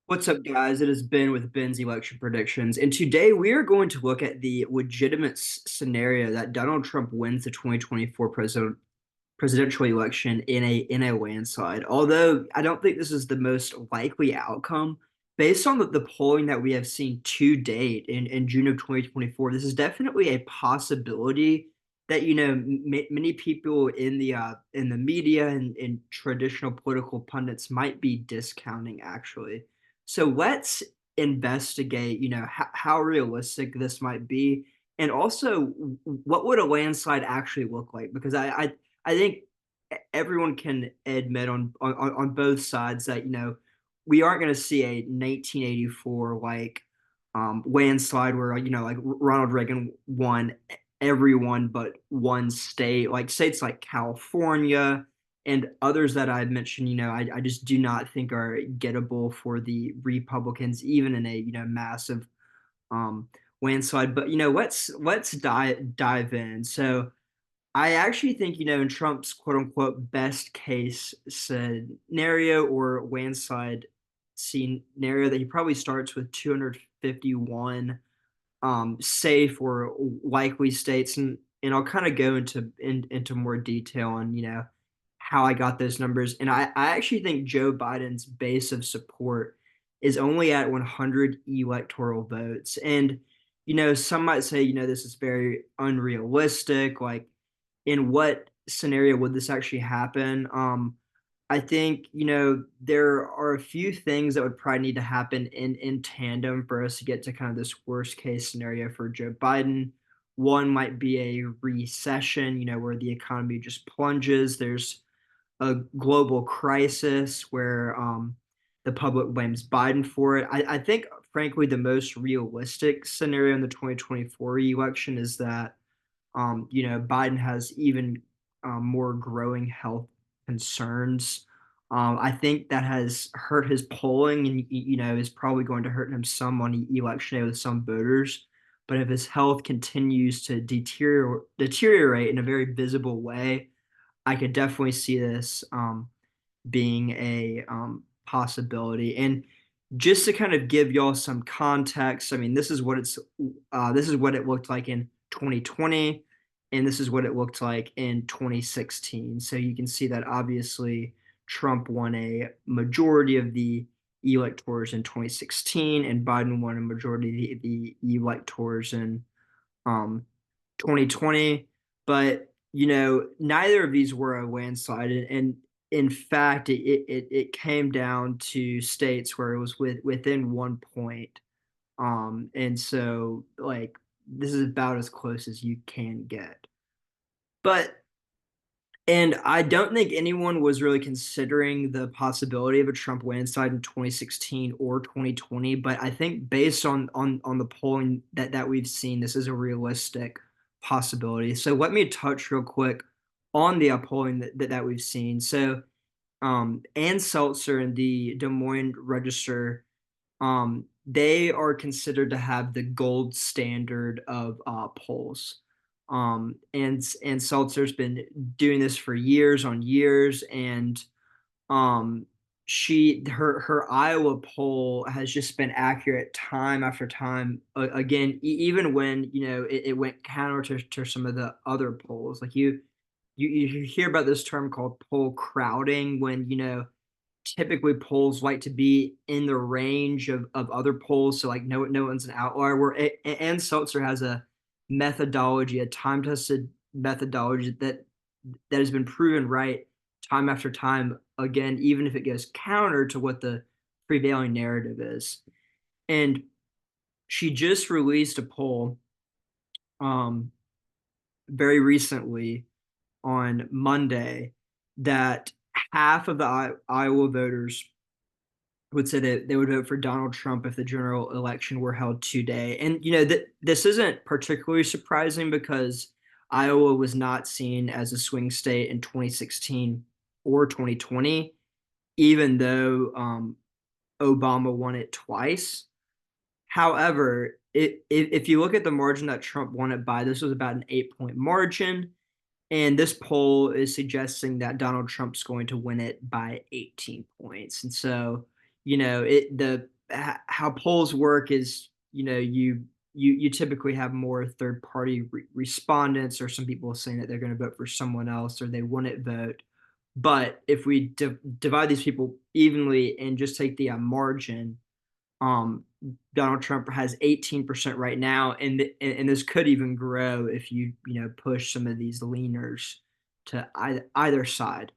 What's up, guys? It has been with Ben's election predictions, and today we are going to look at the legitimate scenario that Donald Trump wins the 2024 presidential election in a landslide. Although I don't think this is the most likely outcome, based on the polling that we have seen to date in June of 2024, this is definitely a possibility that many people in the media and traditional political pundits might be discounting actually. So let's investigate, how realistic this might be, and also what would a landslide actually look like? Because I think everyone can admit on both sides that we aren't going to see a 1984 like landslide where like Ronald Reagan won everyone but one state, like states like California and others that I mentioned. I just do not think are gettable for the Republicans, even in a massive um landslide. But let's dive in. So I actually think, in Trump's quote unquote best case scenario or landslide scenario, that he probably starts with 251 safe or likely states. And I'll kind of go into more detail on, how I got those numbers. And I actually think Joe Biden's base of support is only at 100 electoral votes. And, some might say, this is very unrealistic. Like, in what scenario would this actually happen? I think, there are a few things that would probably need to happen in tandem for us to get to kind of this worst case scenario for Joe Biden. One might be a recession, where the economy just plunges. There's a global crisis where the public blames Biden for it. I think, frankly, the most realistic scenario in the 2024 election is that Biden has even more growing health concerns. I think that has hurt his polling, and is probably going to hurt him some on election day with some voters. But if his health continues to deteriorate in a very visible way, I could definitely see this being a possibility. And just to kind of give y'all some context, I mean, this is what it looked like in 2020, and this is what it looked like in 2016. So you can see that obviously Trump won a majority of the electors in 2016, and Biden won a majority of the electors in um, 2020. But neither of these were a landslide, and in fact, it came down to states where it was within 1 point. And so like this is about as close as you can get. But and I don't think anyone was really considering the possibility of a Trump landslide in 2016 or 2020. But I think based on the polling that we've seen, this is a realistic possibility. So let me touch real quick on the polling that we've seen. So Ann Seltzer and the Des Moines Register, they are considered to have the gold standard of polls. And Seltzer's been doing this for years on years, and um, her Iowa poll has just been accurate time after time. Again, even when it went counter to some of the other polls, like you hear about this term called poll crowding, when typically polls like to be in the range of other polls, so like no one's an outlier. Where Ann Seltzer has a methodology, a time tested methodology that has been proven right time after time again, even if it goes counter to what the prevailing narrative is. And she just released a poll um very recently on Monday that half of the Iowa voters would say that they would vote for Donald Trump if the general election were held today. And this isn't particularly surprising because Iowa was not seen as a swing state in 2016 or 2020, even though Obama won it twice. However, if you look at the margin that Trump won it by, this was about an 8 point margin. And this poll is suggesting that Donald Trump's going to win it by 18 points. And so, how polls work is, you typically have more third party respondents, or some people saying that they're going to vote for someone else or they wouldn't vote. But if we divide these people evenly and just take the margin, um, Donald Trump has 18% right now, and this could even grow if you push some of these leaners to either side.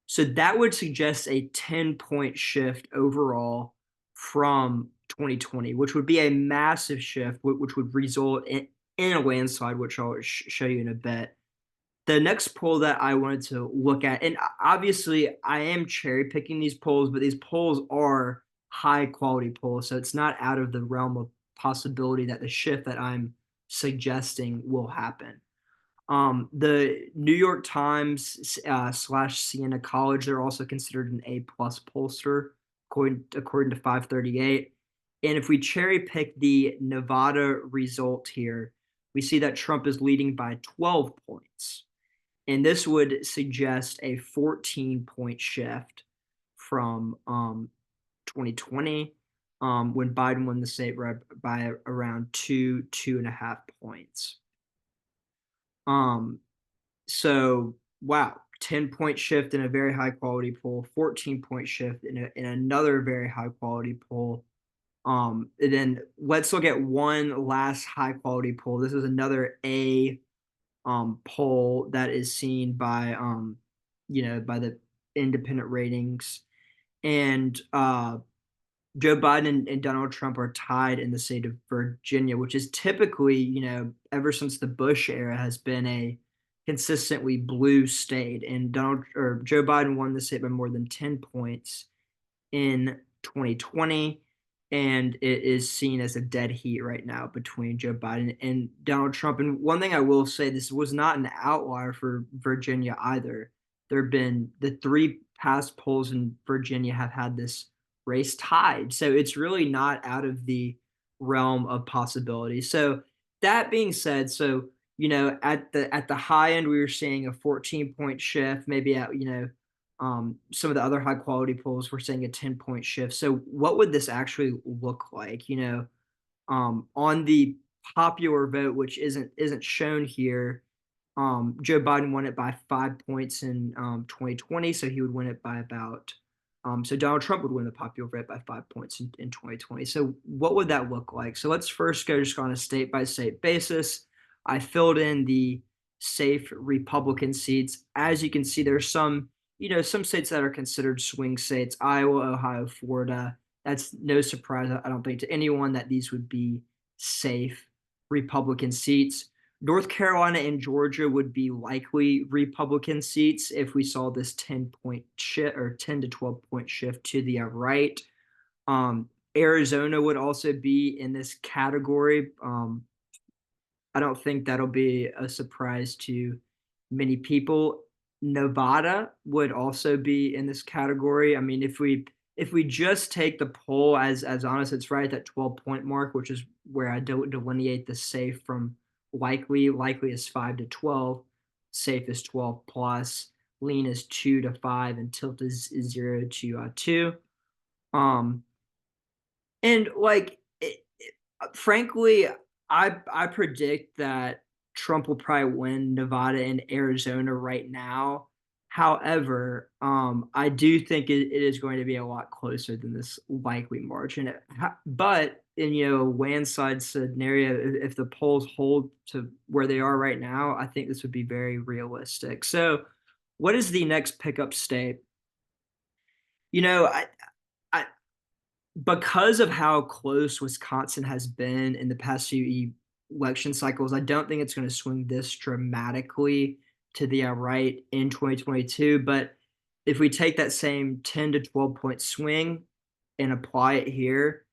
So that would suggest a 10-point shift overall from 2020, which would be a massive shift, which would result in a landslide, which I'll show you in a bit. The next poll that I wanted to look at, and obviously I am cherry picking these polls, but these polls are high quality polls, so it's not out of the realm of possibility that the shift that I'm suggesting will happen. The New York Times slash Siena College, they're also considered an A plus pollster, according to 538. And if we cherry pick the Nevada result here, we see that Trump is leading by 12 points. And this would suggest a 14-point shift from 2020, when Biden won the state by around 2.5 points. So wow, 10-point shift in a very high quality poll, 14-point shift in another very high quality poll. And then let's look at one last high quality poll. This is another A poll that is seen by by the independent ratings. And Joe Biden and Donald Trump are tied in the state of Virginia, which is typically, ever since the Bush era, has been a consistently blue state. And Joe Biden won the state by more than 10 points in 2020, and it is seen as a dead heat right now between Joe Biden and Donald Trump. And one thing I will say, this was not an outlier for Virginia either. There have been the three past polls in Virginia have had this race tied. So it's really not out of the realm of possibility. So that being said, at the high end, we were seeing a 14-point shift, maybe at some of the other high quality polls were saying a 10-point shift. So what would this actually look like? On the popular vote, which isn't shown here, Joe Biden won it by 5 points in 2020, so he would win it by about so Donald Trump would win the popular vote by 5 points in 2020. So what would that look like? So let's first go just on a state by state basis. I filled in the safe Republican seats. As you can see, there's some states that are considered swing states: Iowa, Ohio, Florida. That's no surprise, I don't think, to anyone that these would be safe Republican seats. North Carolina and Georgia would be likely Republican seats if we saw this 10-point shift or 10 to 12-point shift to the right. Arizona would also be in this category. I don't think that'll be a surprise to many people. Nevada would also be in this category. I mean, if we just take the poll as honest, it's right at that 12-point mark, which is where I delineate the safe from likely. Likely is 5 to 12, safe is 12 plus, lean is 2 to 5, and tilt is 0 to 2. And frankly, I predict that Trump will probably win Nevada and Arizona right now. However, I do think it is going to be a lot closer than this likely margin. But in a landslide scenario, if the polls hold to where they are right now, I think this would be very realistic. So, what is the next pickup state? I because of how close Wisconsin has been in the past few election cycles, I don't think it's going to swing this dramatically to the right in 2022. But if we take that same 10 to 12-point swing and apply it here,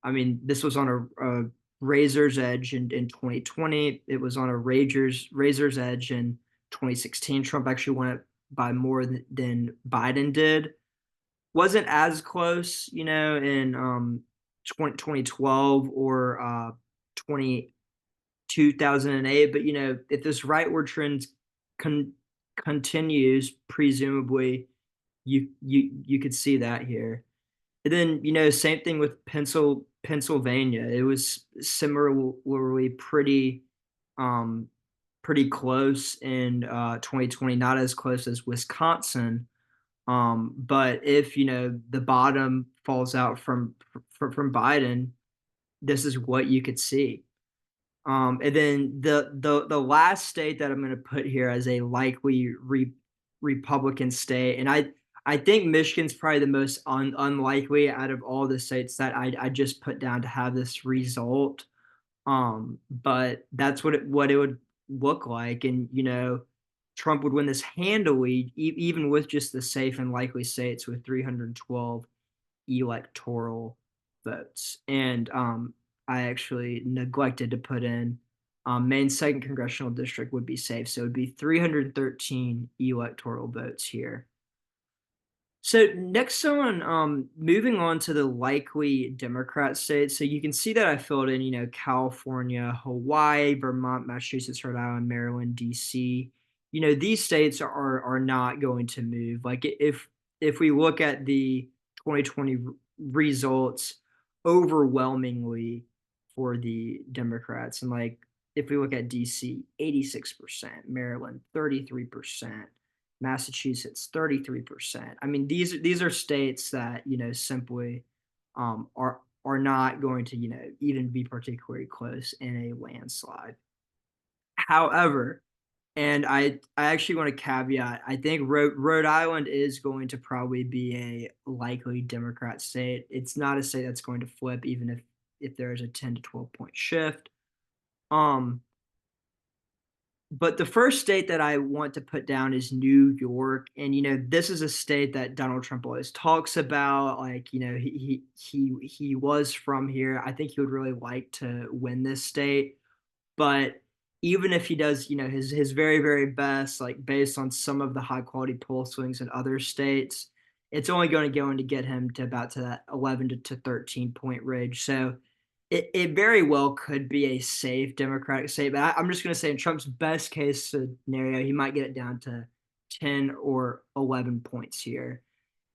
I mean, this was on a razor's edge in 2020. It was on a razor's edge in 2016. Trump actually won it by more than Biden did. Wasn't as close, in 2012 or 2008. But if this rightward trend continues, presumably you could see that here. And then, same thing with Pennsylvania. It was similarly um, pretty close in 2020, not as close as Wisconsin. But if, the bottom falls out from Biden, this is what you could see. And then the last state that I'm going to put here as a likely Republican state, and I think Michigan's probably the most unlikely out of all the states that I just put down to have this result. But that's what it would look like, and Trump would win this handily, even with just the safe and likely states with 312 electoral votes. And I actually neglected to put in Maine's second congressional district would be safe. So it would be 313 electoral votes here. So next on, moving on to the likely Democrat states. So you can see that I filled in, California, Hawaii, Vermont, Massachusetts, Rhode Island, Maryland, DC. These states are not going to move. Like if we look at the 2020 results, overwhelmingly for the Democrats, and like if we look at DC, 86%, Maryland, 33%. Massachusetts, 33%. I mean, these are states that, simply are not going to, even be particularly close in a landslide. However, and I actually want to caveat, I think Rhode Island is going to probably be a likely Democrat state. It's not a state that's going to flip, even if there's a 10 to 12 point shift. Um, But the first state that I want to put down is New York. And, this is a state that Donald Trump always talks about. Like, he was from here. I think he would really like to win this state. But even if he does, his very, very best, like based on some of the high quality poll swings in other states, it's only going to get him to about to that 11 to 13 point range. So it very well could be a safe Democratic state, but I'm just going to say in Trump's best case scenario, he might get it down to 10 or 11 points here.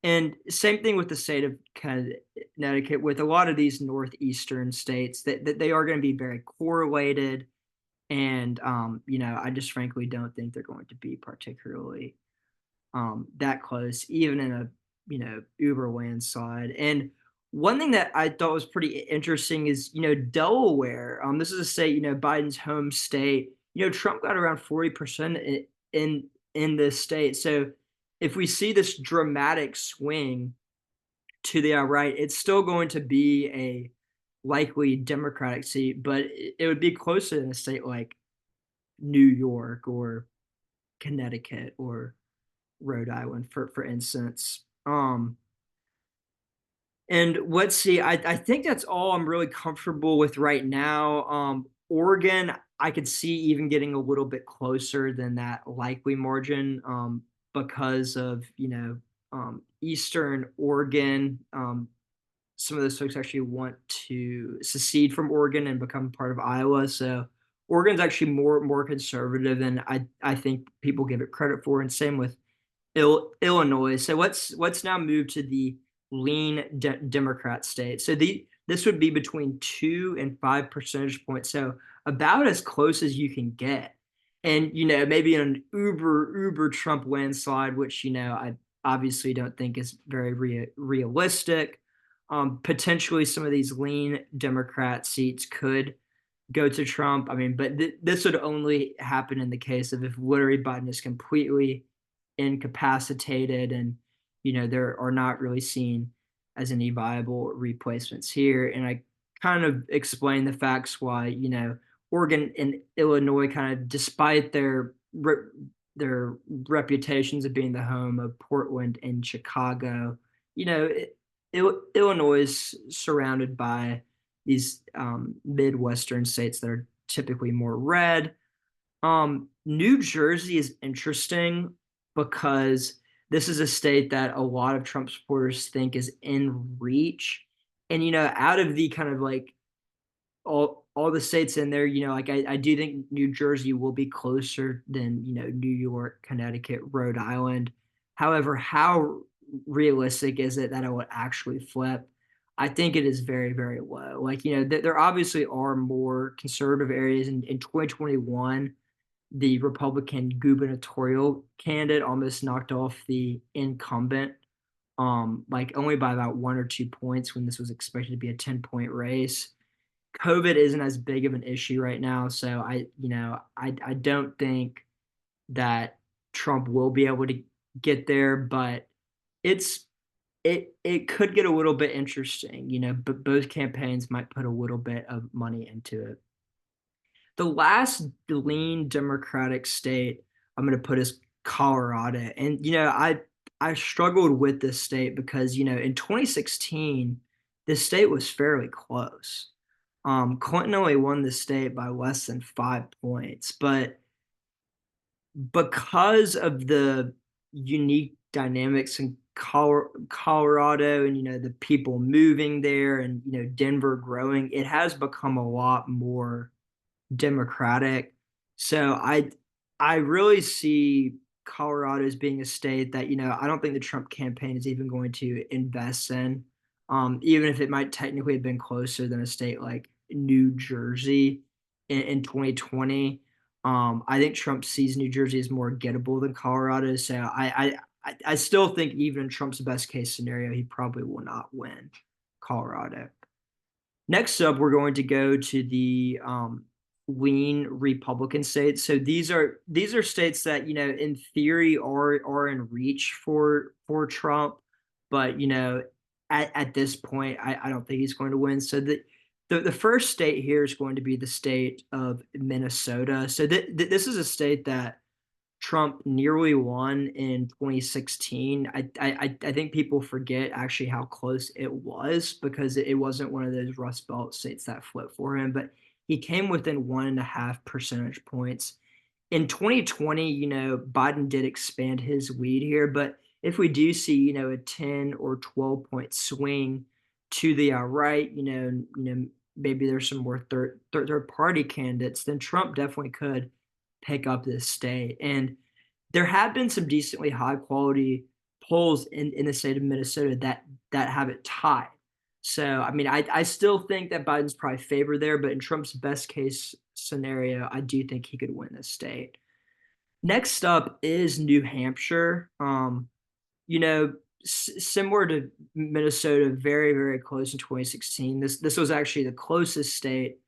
And same thing with the state of Connecticut, with a lot of these northeastern states, that they are going to be very correlated. And, I just frankly don't think they're going to be particularly that close, even in a uber landslide. And one thing that I thought was pretty interesting is Delaware. This is a state, Biden's home state. Trump got around 40% in this state. So if we see this dramatic swing to the right, it's still going to be a likely Democratic seat, but it would be closer in a state like New York or Connecticut or Rhode Island, for instance. And let's see, I think that's all I'm really comfortable with right now. Oregon, I could see even getting a little bit closer than that likely margin, because of Eastern Oregon. Some of those folks actually want to secede from Oregon and become part of Iowa. So Oregon's actually more conservative than I think people give it credit for, and same with Illinois. So let's now move to the lean Democrat state. So this would be between 2 and 5 percentage points. So about as close as you can get. And maybe in an uber Trump landslide, which I obviously don't think is very realistic. Potentially some of these lean Democrat seats could go to Trump. I mean, but this would only happen in the case of if literally Biden is completely incapacitated, and there are not really seen as any viable replacements here. And I kind of explained the facts why Oregon and Illinois, kind of despite their reputations of being the home of Portland and Chicago, Illinois is surrounded by these Midwestern states that are typically more red. New Jersey is interesting because this is a state that a lot of Trump supporters think is in reach. And, out of the kind of like all the states in there, like I do think New Jersey will be closer than, New York, Connecticut, Rhode Island. However, how realistic is it that it would actually flip? I think it is very, very low. Like, there obviously are more conservative areas in 2021. The Republican gubernatorial candidate almost knocked off the incumbent, like only by about 1 or 2 points when this was expected to be a 10-point race. COVID isn't as big of an issue right now, so I don't think that Trump will be able to get there, but it's it could get a little bit interesting, but both campaigns might put a little bit of money into it. The last lean Democratic state I'm going to put is Colorado. And, I struggled with this state because, in 2016, this state was fairly close. Clinton only won the state by less than 5 points, but because of the unique dynamics in Colorado and, the people moving there and, Denver growing, it has become a lot more Democratic. So I really see Colorado as being a state that, I don't think the Trump campaign is even going to invest in, even if it might technically have been closer than a state like New Jersey in 2020. I think Trump sees New Jersey as more gettable than Colorado. So I still think even in Trump's best case scenario, he probably will not win Colorado. Next up, we're going to go to the lean Republican states. So these are states that, in theory are in reach for Trump, but, at this point, I don't think he's going to win. So the first state here is going to be the state of Minnesota. So this is a state that Trump nearly won in 2016. I think people forget actually how close it was because it wasn't one of those Rust Belt states that flipped for him, but he came within 1.5 percentage points. In 2020, Biden did expand his lead here, but if we do see, a 10 or 12 point swing to the right, maybe there's some more third party candidates, then Trump definitely could pick up this state. And there have been some decently high quality polls in the state of Minnesota that have it tied. So, I mean, I still think that Biden's probably favored there, but in Trump's best case scenario, I do think he could win this state. Next up is New Hampshire. You know, similar to Minnesota, very, very close in 2016. This was actually the closest state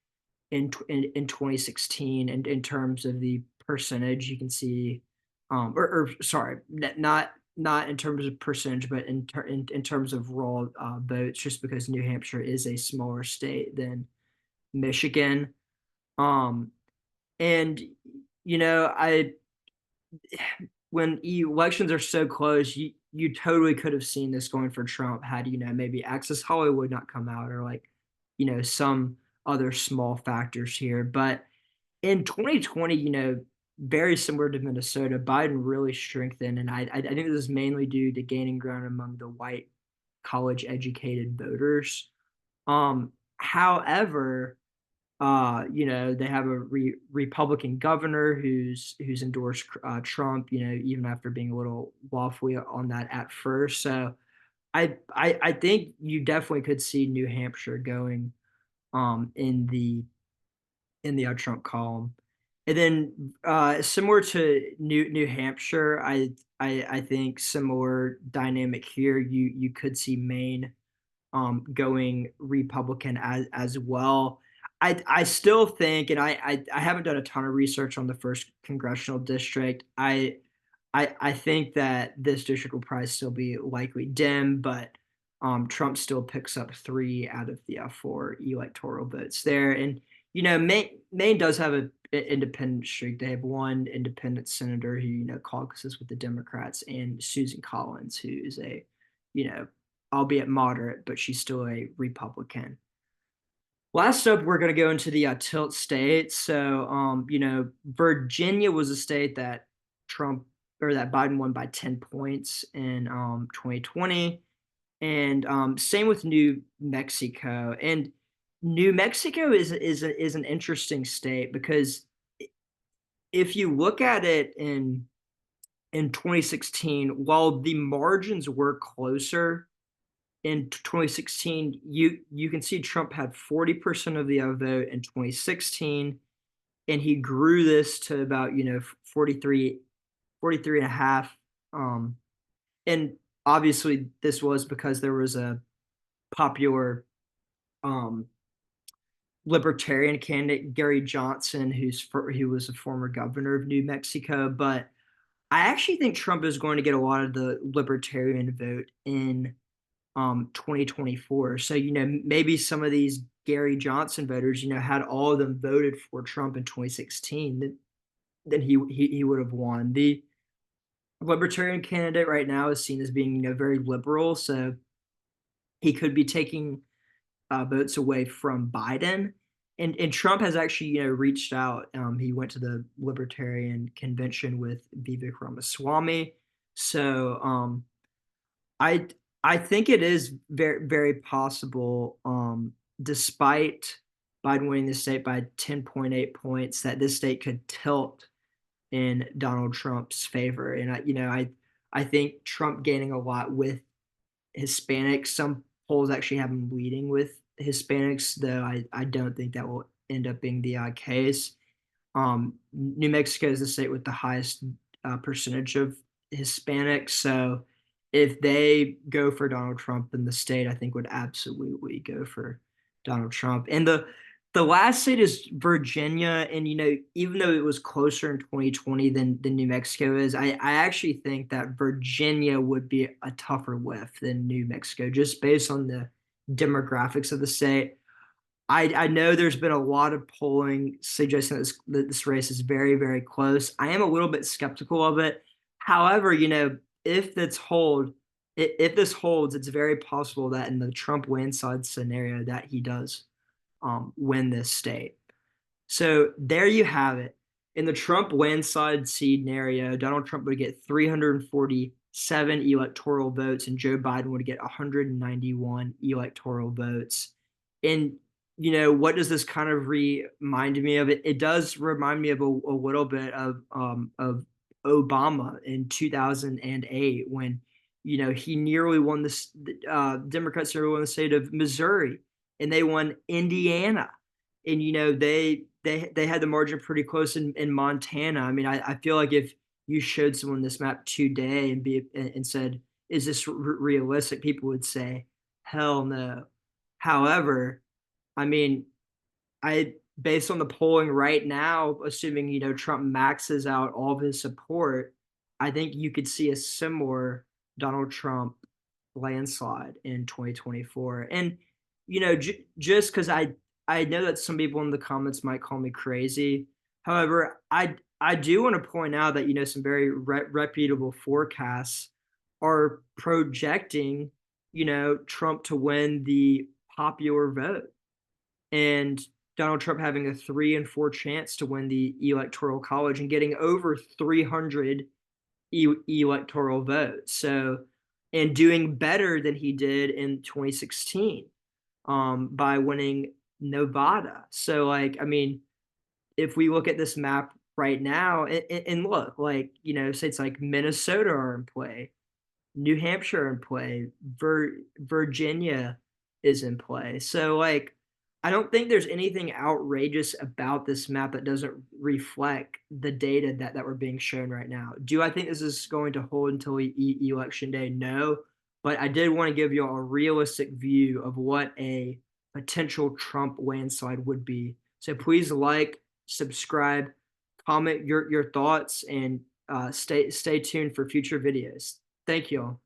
in 2016, and in terms of the percentage, you can see, or sorry, not in terms of percentage, but in terms of raw votes, just because New Hampshire is a smaller state than Michigan. Um, and I when elections are so close, you totally could have seen this going for Trump had maybe Access Hollywood not come out, or like some other small factors here. But in 2020, very similar to Minnesota, Biden really strengthened, and I think this is mainly due to gaining ground among the white college educated voters. However, they have a Republican governor who's endorsed Trump, even after being a little waffly on that at first. So I think you definitely could see New Hampshire going in the Trump column. And then similar to New Hampshire, I think similar dynamic here. You could see Maine going Republican as well. I still think, and I haven't done a ton of research on the first congressional district. I think that this district will probably still be likely dim, but Trump still picks up 3 out of the 4 electoral votes there. And Maine does have an independent streak. They have one independent senator who caucuses with the Democrats, and Susan Collins, who is a albeit moderate, but she's still a Republican. Last up, we're going to go into the tilt states. So, Virginia was a state that Biden won by 10 points in 2020. And same with New Mexico. And New Mexico is an interesting state because if you look at it in in 2016, while the margins were closer in 2016, you can see Trump had 40% of the vote in 2016, and he grew this to about 43 and a half. And obviously this was because there was a popular um, libertarian candidate, Gary Johnson, who was a former governor of New Mexico. But I actually think Trump is going to get a lot of the libertarian vote in 2024. So, maybe some of these Gary Johnson voters, had all of them voted for Trump in 2016, then he would have won. The libertarian candidate right now is seen as being, very liberal, so he could be taking votes away from Biden. And Trump has actually, reached out. He went to the Libertarian Convention with Vivek Ramaswamy. So I I think it is very very possible, despite Biden winning the state by 10.8 points, that this state could tilt in Donald Trump's favor. And I think Trump gaining a lot with Hispanics. Some polls actually have him leading with Hispanics, though I don't think that will end up being the case. New Mexico is the state with the highest percentage of Hispanics. So if they go for Donald Trump, then the state, I think, would absolutely go for Donald Trump. And the last state is Virginia. And even though it was closer in 2020 than New Mexico is, I actually think that Virginia would be a tougher lift than New Mexico, just based on the demographics of the state. I know there's been a lot of polling suggesting that this race is very, very close. I am a little bit skeptical of it. However, if if this holds, it's very possible that in the Trump landslide scenario that he does win this state. So there you have it. In the Trump landslide scenario, Donald Trump would get 347 electoral votes, and Joe Biden would get 191 electoral votes. And what does this kind of remind me of? It does remind me of a little bit of Obama in 2008, when he nearly won this. Democrats nearly won the state of Missouri, and they won Indiana, and they had the margin pretty close in Montana. I mean, I feel like if you showed someone this map today and said, "Is this realistic?" people would say, "Hell no." However, I mean, based on the polling right now, assuming Trump maxes out all of his support, I think you could see a similar Donald Trump landslide in 2024. And just because I know that some people in the comments might call me crazy. However, I do want to point out that some very reputable forecasts are projecting Trump to win the popular vote, and Donald Trump having a 3 in 4 chance to win the electoral college and getting over 300 electoral votes. So, and doing better than he did in 2016 by winning Nevada. So, I mean, if we look at this map right now and look, states like Minnesota are in play, New Hampshire in play, Virginia is in play. So I don't think there's anything outrageous about this map that doesn't reflect the data that we're being shown right now. Do I think this is going to hold until election day? No, but I did want to give you a realistic view of what a potential Trump landslide would be. So please subscribe, comment your thoughts, and stay tuned for future videos. Thank you all.